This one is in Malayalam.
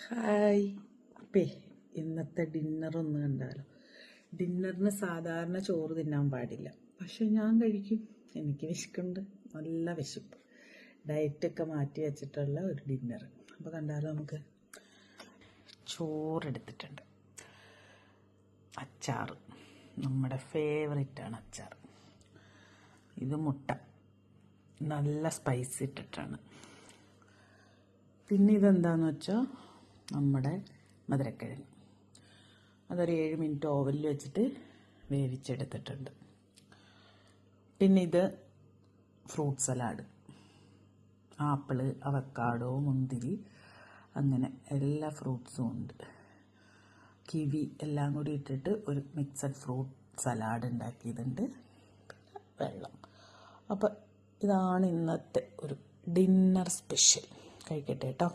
ഹായ്. അപ്പേ ഇന്നത്തെ ഡിന്നറൊന്ന് കണ്ടാലോ. ഡിന്നറിന് സാധാരണ ചോറ് തിന്നാൻ പാടില്ല, പക്ഷെ ഞാൻ കഴിക്കും. എനിക്ക് വിശക്കുണ്ട്, നല്ല വിശപ്പ്. ഡയറ്റൊക്കെ മാറ്റി വെച്ചിട്ടുള്ള ഒരു ഡിന്നർ. അപ്പോൾ കണ്ടാലോ. നമുക്ക് ചോറെടുത്തിട്ടുണ്ട്, അച്ചാർ, നമ്മുടെ ഫേവറേറ്റാണ് അച്ചാർ. ഇത് മുട്ട നല്ല സ്പൈസി ഇട്ടിട്ടാണ്. പിന്നെ ഇതെന്താണെന്ന് വെച്ചാൽ നമ്മുടെ മധുരക്കിഴങ്ങ്, അതൊരു 7 മിനിറ്റ് ഓവനിൽ വെച്ചിട്ട് വേവിച്ചെടുത്തിട്ടുണ്ട്. പിന്നെ ഇത് ഫ്രൂട്ട് സലാഡ്, ആപ്പിള്, അവക്കാഡോ, മുന്തിരി, അങ്ങനെ എല്ലാ ഫ്രൂട്ട്സും ഉണ്ട്. കിവി എല്ലാം കൂടി ഇട്ടിട്ട് ഒരു മിക്സഡ് ഫ്രൂട്ട് സലാഡ് ഉണ്ടാക്കിയതുണ്ട്. വെള്ളം. അപ്പോൾ ഇതാണ് ഇന്നത്തെ ഒരു ഡിന്നർ സ്പെഷ്യൽ. കഴിക്കട്ടെ കേട്ടോ.